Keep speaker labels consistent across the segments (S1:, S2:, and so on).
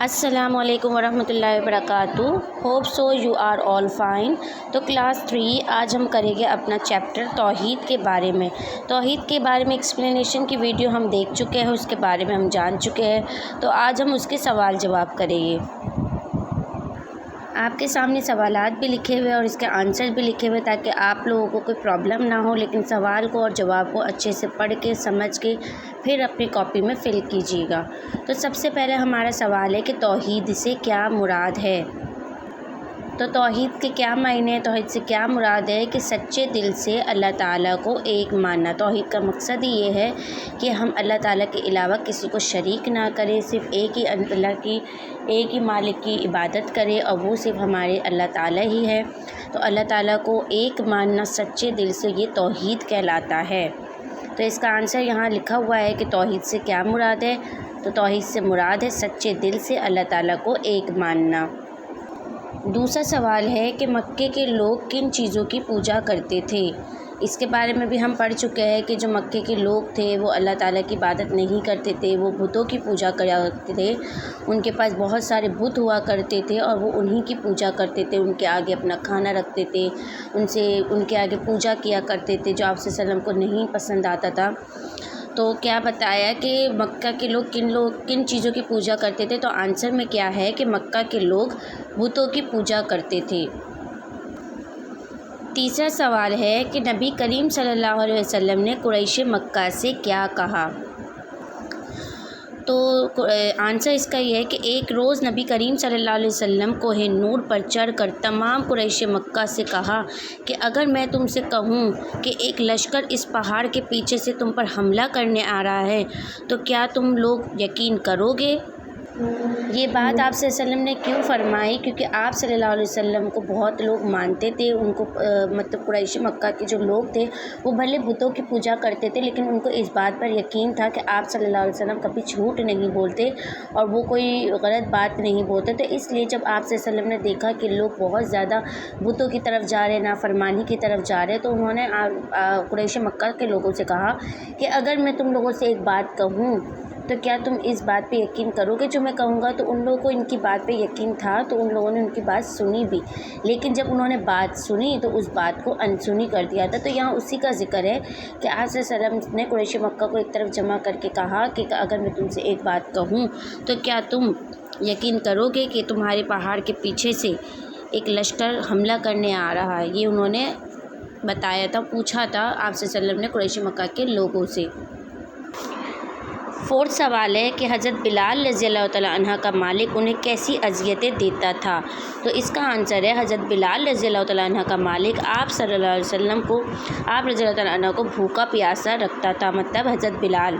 S1: السلام علیکم ورحمۃ اللہ وبرکاتہ۔ Hope so you are all fine. تو کلاس 3 آج ہم کریں گے اپنا چیپٹر توحید کے بارے میں۔ توحید کے بارے میں ایکسپلینیشن کی ویڈیو ہم دیکھ چکے ہیں، اس کے بارے میں ہم جان چکے ہیں، تو آج ہم اس کے سوال جواب کریں گے۔ آپ کے سامنے سوالات بھی لکھے ہوئے اور اس کے آنسر بھی لکھے ہوئے تاکہ آپ لوگوں کو کوئی پرابلم نہ ہو، لیکن سوال کو اور جواب کو اچھے سے پڑھ کے سمجھ کے پھر اپنی کاپی میں فل کیجیے گا۔ تو سب سے پہلے ہمارا سوال ہے کہ توحید سے کیا مراد ہے؟ تو توحید کے کیا معنی ہے؟ توحید سے کیا مراد ہے کہ سچے دل سے اللہ تعالیٰ کو ایک ماننا۔ توحید کا مقصد ہی یہ ہے کہ ہم اللہ تعالیٰ کے علاوہ کسی کو شریک نہ کریں، صرف ایک ہی مالک کی عبادت کرے اور وہ صرف ہمارے اللہ تعالیٰ ہی ہے۔ تو اللہ تعالیٰ کو ایک ماننا سچے دل سے، یہ توحید کہلاتا ہے۔ تو اس کا آنسر یہاں لکھا ہوا ہے کہ توحید سے کیا مراد ہے؟ تو توحید سے مراد ہے سچے دل سے اللہ تعالیٰ کو ایک ماننا۔ دوسرا سوال ہے کہ مکے کے لوگ کن چیزوں کی پوجا کرتے تھے؟ اس کے بارے میں بھی ہم پڑھ چکے ہیں کہ جو مکے کے لوگ تھے وہ اللہ تعالیٰ کی عبادت نہیں کرتے تھے، وہ بتوں کی پوجا کریا کرتے تھے۔ ان کے پاس بہت سارے بت ہوا کرتے تھے اور وہ انہی کی پوجا کرتے تھے، ان کے آگے اپنا کھانا رکھتے تھے، ان کے آگے پوجا کیا کرتے تھے، جو آپ صلی اللہ علیہ وسلم کو نہیں پسند آتا تھا۔ تو کیا بتایا کہ مکہ کے لوگ کن چیزوں کی پوجا کرتے تھے؟ تو آنسر میں کیا ہے کہ مکہ کے لوگ بتوں کی پوجا کرتے تھے۔ تیسرا سوال ہے کہ نبی کریم صلی اللہ علیہ وسلم نے قریش مکہ سے کیا کہا؟ تو آنسر اس کا یہ ہے کہ ایک روز نبی کریم صلی اللہ علیہ وسلم کوہ نور پر چڑھ کر تمام قریش مکہ سے کہا کہ اگر میں تم سے کہوں کہ ایک لشکر اس پہاڑ کے پیچھے سے تم پر حملہ کرنے آ رہا ہے تو کیا تم لوگ یقین کرو گے؟ یہ بات آپ صلی اللہ علیہ وسلم نے کیوں فرمائی؟ کیونکہ آپ صلی اللہ علیہ وسلم کو بہت لوگ مانتے تھے، ان کو مطلب قریش مکہ کے جو لوگ تھے وہ بھلے بتوں کی پوجا کرتے تھے، لیکن ان کو اس بات پر یقین تھا کہ آپ صلی اللہ علیہ وسلم کبھی جھوٹ نہیں بولتے اور وہ کوئی غلط بات نہیں بولتے۔ تو اس لیے جب آپ صلی اللہ علیہ وسلم نے دیکھا کہ لوگ بہت زیادہ بتوں کی طرف جا رہے ہیں، نافرمانی کی طرف جا رہے ہیں، تو انہوں نے قریش مکہ کے لوگوں سے کہا کہ اگر میں تم لوگوں سے ایک بات کہوں تو کیا تم اس بات پہ یقین کرو گے جو میں کہوں گا؟ تو ان لوگوں کو ان کی بات پہ یقین تھا، تو ان لوگوں نے ان کی بات سنی بھی، لیکن جب انہوں نے بات سنی تو اس بات کو انسنی کر دیا تھا۔ تو یہاں اسی کا ذکر ہے کہ آپ صلی اللہ علیہ وسلم نے قریش مکہ کو ایک طرف جمع کر کے کہا کہ اگر میں تم سے ایک بات کہوں تو کیا تم یقین کرو گے کہ تمہارے پہاڑ کے پیچھے سے ایک لشکر حملہ کرنے آ رہا ہے؟ یہ انہوں نے بتایا تھا، پوچھا تھا آپ صلی اللہ علیہ وسلم نے قریش مکہ کے لوگوں سے۔ فورتھ سوال ہے کہ حضرت بلال رضی اللہ تعالیٰ عنہ کا مالک انہیں کیسی اذیتیں دیتا تھا؟ تو اس کا آنسر ہے حضرت بلال رضی اللہ تعالیٰ عنہ کا مالک آپ صلی اللہ علیہ وسلم کو، آپ رضی اللہ تعالیٰ عنہ کو بھوکا پیاسا رکھتا تھا۔ مطلب حضرت بلال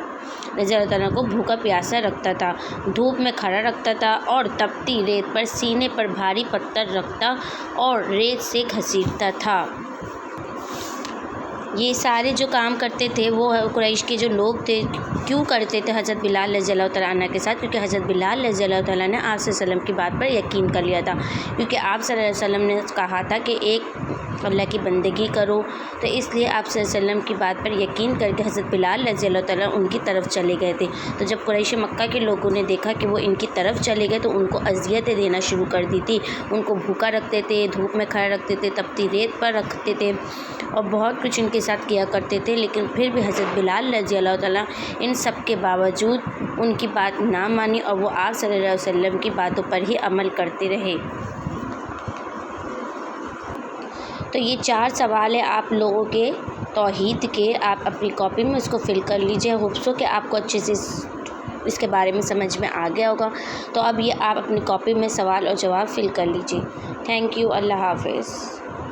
S1: رضی اللہ تعالیٰ عنہ کو بھوکا پیاسا رکھتا تھا، دھوپ میں کھڑا رکھتا تھا اور تپتی ریت پر سینے پر بھاری پتھر رکھتا اور ریت سے گھسیٹتا تھا۔ یہ سارے جو کام کرتے تھے وہ قریش کے جو لوگ تھے کیوں کرتے تھے حضرت بلال رضی اللہ تعالیٰ عنہ کے ساتھ؟ کیونکہ حضرت بلال رضی اللہ تعالیٰ نے آپ صلی اللہ علیہ وسلم کی بات پر یقین کر لیا تھا، کیونکہ آپ صلی اللہ علیہ وسلم نے کہا تھا کہ ایک اللہ کی بندگی کرو، تو اس لیے آپ صلی اللہ علیہ وسلم کی بات پر یقین کر کے حضرت بلال رضی اللہ تعالیٰ ان کی طرف چلے گئے تھے۔ تو جب قریش مکہ کے لوگوں نے دیکھا کہ وہ ان کی طرف چلے گئے تو ان کو اذیتیں دینا شروع کر دی تھی، ان کو بھوکا رکھتے تھے، دھوپ میں کھڑا رکھتے تھے، تپتی ریت پر رکھتے تھے اور بہت کچھ ان کے ساتھ کیا کرتے تھے، لیکن پھر بھی حضرت بلال رضی اللہ تعالیٰ ان سب کے باوجود ان کی بات نہ مانی اور وہ آپ صلی اللہ علیہ وسلم کی باتوں پر ہی عمل کرتے رہے۔ تو یہ 4 سوال ہیں آپ لوگوں کے توحید کے، آپ اپنی کاپی میں اس کو فل کر لیجیے۔ ہوپ سو کہ آپ کو اچھے سے اس کے بارے میں سمجھ میں آ گیا ہوگا۔ تو اب یہ آپ اپنی کاپی میں سوال اور جواب فل کر لیجیے۔ تھینک یو، اللہ حافظ۔